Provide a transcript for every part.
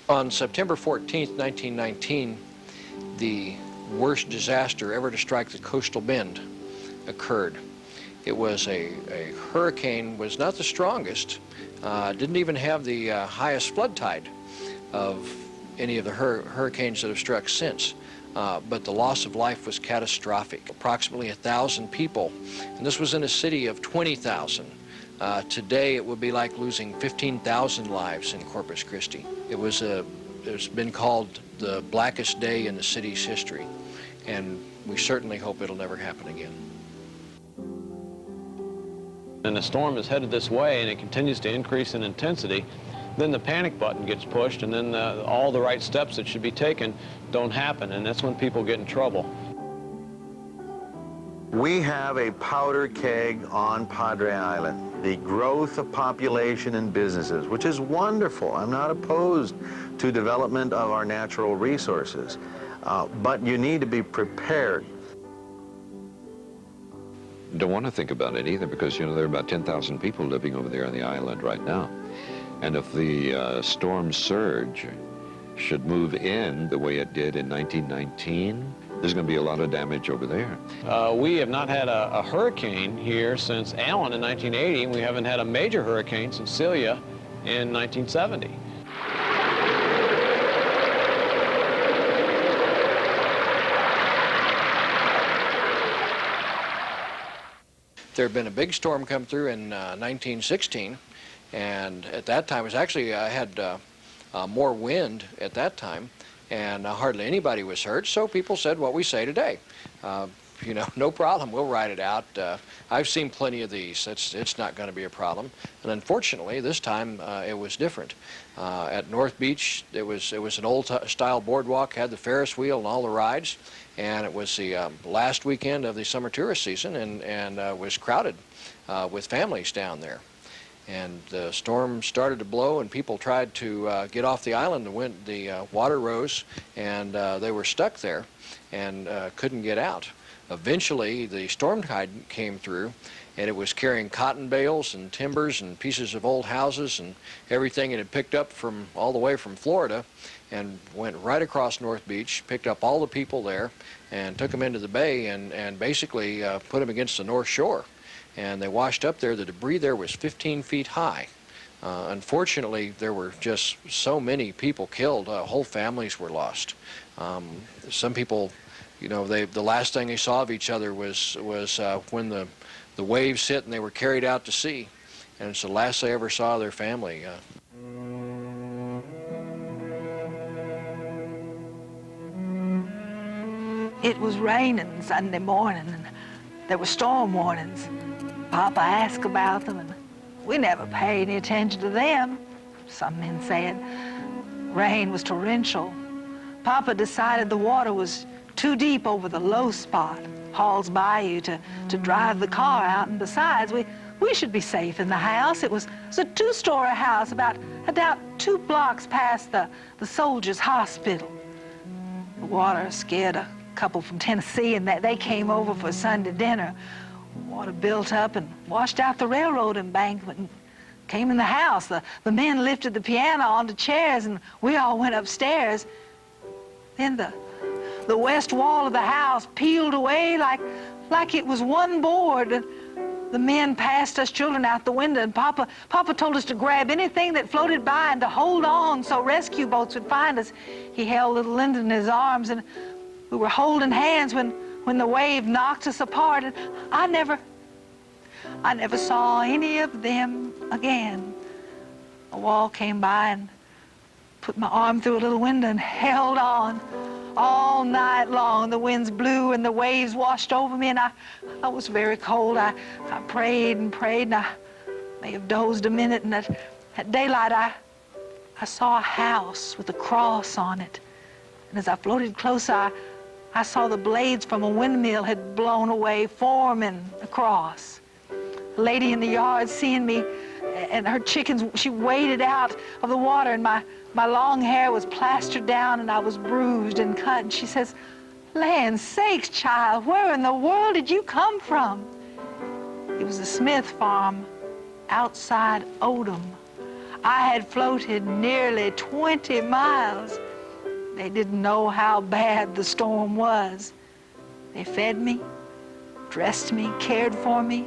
On September 14th, 1919, the worst disaster ever to strike the coastal bend occurred. It was a hurricane, was not the strongest, didn't even have the highest flood tide of any of the hurricanes that have struck since. But the loss of life was catastrophic. Approximately 1,000 people, and this was in a city of 20,000. Today it would be like losing 15,000 lives in Corpus Christi. It's been called the blackest day in the city's history, and we certainly hope it'll never happen again. And the storm is headed this way and it continues to increase in intensity, then the panic button gets pushed, and then all the right steps that should be taken don't happen, and that's when people get in trouble. We have a powder keg on Padre Island. The growth of population and businesses, which is wonderful. I'm not opposed to development of our natural resources, but you need to be prepared. Don't want to think about it either, because, you know, there are about 10,000 people living over there on the island right now. And if the storm surge should move in the way it did in 1919, there's going to be a lot of damage over there. We have not had a hurricane here since Allen in 1980, and we haven't had a major hurricane since Celia in 1970. There had been a big storm come through in 1916, and at that time, it was actually, had more wind at that time, and hardly anybody was hurt, so people said what we say today. You know, no problem, we'll ride it out. I've seen plenty of these. It's not going to be a problem. And unfortunately, this time it was different. At North Beach, it was an old-style boardwalk, had the Ferris wheel and all the rides, and it was the last weekend of the summer tourist season, and was crowded with families down there. And the storm started to blow, and people tried to get off the island. The water rose, and they were stuck there and couldn't get out. Eventually, the storm tide came through, and it was carrying cotton bales and timbers and pieces of old houses and everything it had picked up from all the way from Florida, and went right across North Beach, picked up all the people there, and took them into the bay and basically put them against the North Shore. And they washed up there. The debris there was 15 feet high. Unfortunately, there were just so many people killed. Whole families were lost. Some people, you know, the last thing they saw of each other was when the waves hit and they were carried out to sea. And it's the last they ever saw of their family. It was raining Sunday morning, and there were storm warnings. Papa asked about them, and we never paid any attention to them. Some men said rain was torrential. Papa decided the water was too deep over the low spot, Hall's Bayou, to drive the car out, and besides, we should be safe in the house. It was a two-story house about 2 blocks past the soldiers' hospital. The water scared a couple from Tennessee, and they came over for Sunday dinner. Water built up and washed out the railroad embankment and came in the house. The men lifted the piano onto chairs, and we all went upstairs. Then the west wall of the house peeled away like it was one board. And the men passed us children out the window, and Papa told us to grab anything that floated by and to hold on so rescue boats would find us. He held little Linda in his arms, and we were holding hands when the wave knocked us apart, and I never saw any of them again. A wall came by and put my arm through a little window and held on all night long. The winds blew and the waves washed over me, and I was very cold. I prayed and prayed, and I may have dozed a minute, and at daylight I saw a house with a cross on it. And as I floated closer, I saw the blades from a windmill had blown away, forming a cross. A lady in the yard, seeing me and her chickens, she waded out of the water, and my long hair was plastered down, and I was bruised and cut. And she says, "Land sakes, child, where in the world did you come from?" It was the Smith farm outside Odom. I had floated nearly 20 miles. They didn't know how bad the storm was. They fed me, dressed me, cared for me.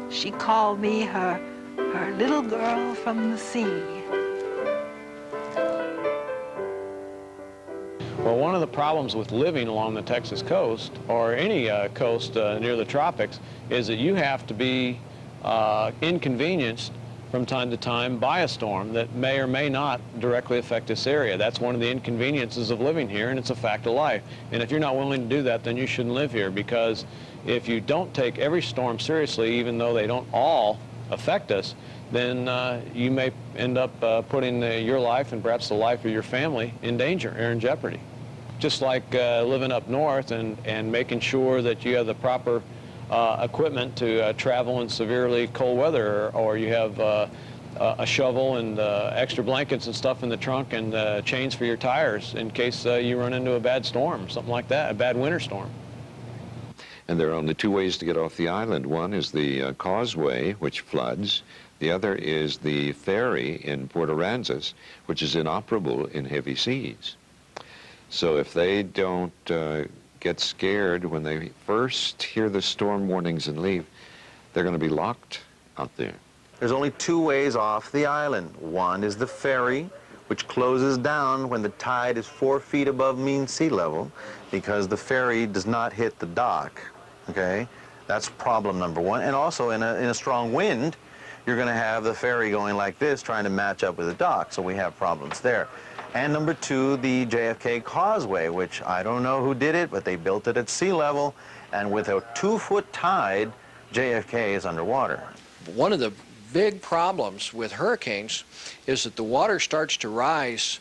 She called me her little girl from the sea. Well, one of the problems with living along the Texas coast, or any coast near the tropics, is that you have to be inconvenienced from time to time by a storm that may or may not directly affect this area. That's one of the inconveniences of living here, and it's a fact of life. And if you're not willing to do that, then you shouldn't live here, because if you don't take every storm seriously, even though they don't all affect us, then you may end up putting your life and perhaps the life of your family in danger or in jeopardy. Just like living up north and making sure that you have the proper equipment to travel in severely cold weather, or you have a shovel and extra blankets and stuff in the trunk and chains for your tires in case you run into a bad storm, something like that, a bad winter storm. And there are only two ways to get off the island. One is the causeway, which floods. The other is the ferry in Port Aransas, which is inoperable in heavy seas. So if they don't get scared when they first hear the storm warnings and leave, they're going to be locked out there. There's only two ways off the island. One is the ferry, which closes down when the tide is 4 feet above mean sea level, because the ferry does not hit the dock, okay? That's problem number one. And also in a strong wind, you're going to have the ferry going like this, trying to match up with the dock, so we have problems there. And number two, the JFK Causeway, which I don't know who did it, but they built it at sea level, and with a 2-foot tide, JFK is underwater. One of the big problems with hurricanes is that the water starts to rise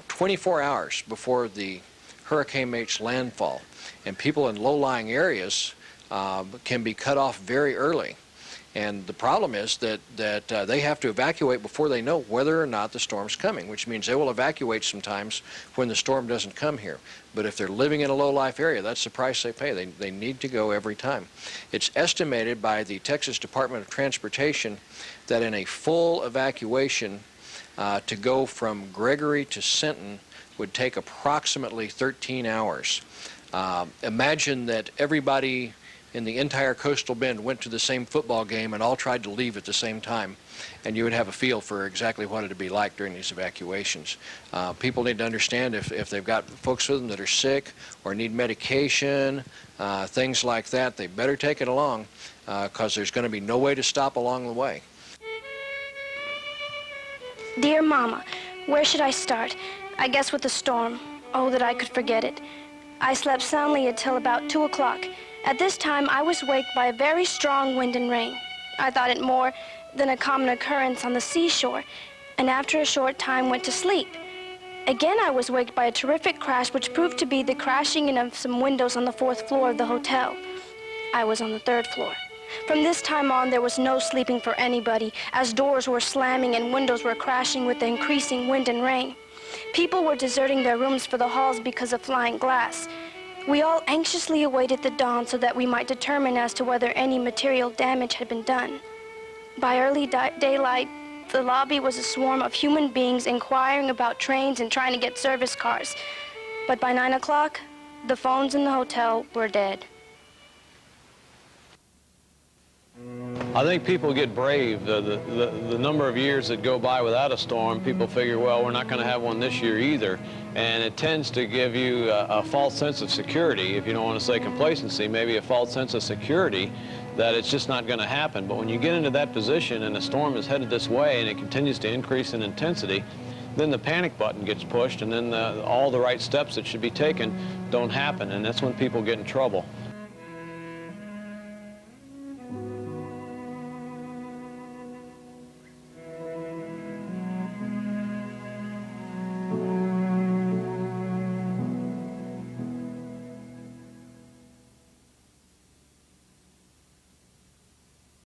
24 hours before the hurricane makes landfall, and people in low-lying areas can be cut off very early. And the problem is that they have to evacuate before they know whether or not the storm's coming, which means they will evacuate sometimes when the storm doesn't come here. But if they're living in a low-life area, that's the price they pay. They need to go every time. It's estimated by the Texas Department of Transportation that in a full evacuation, to go from Gregory to Sinton would take approximately 13 hours. Imagine that everybody in the entire coastal bend went to the same football game and all tried to leave at the same time, and you would have a feel for exactly what it would be like during these evacuations. People need to understand if they've got folks with them that are sick or need medication, things like that, they better take it along, because there's going to be no way to stop along the way. Dear Mama, where should I start? I guess with the storm. Oh, that I could forget it. I slept soundly until about 2 o'clock. At this time, I was waked by a very strong wind and rain. I thought it more than a common occurrence on the seashore, and after a short time went to sleep. Again, I was waked by a terrific crash, which proved to be the crashing in of some windows on the 4th floor of the hotel. I was on the 3rd floor. From this time on, there was no sleeping for anybody, as doors were slamming and windows were crashing with the increasing wind and rain. People were deserting their rooms for the halls because of flying glass. We all anxiously awaited the dawn so that we might determine as to whether any material damage had been done. By early daylight, the lobby was a swarm of human beings inquiring about trains and trying to get service cars. But by 9 o'clock, the phones in the hotel were dead. I think people get brave. The number of years that go by without a storm, people figure, well, we're not going to have one this year either. And it tends to give you a false sense of security, if you don't want to say complacency, maybe a false sense of security that it's just not going to happen. But when you get into that position and the storm is headed this way and it continues to increase in intensity, then the panic button gets pushed, and then all the right steps that should be taken don't happen, and that's when people get in trouble.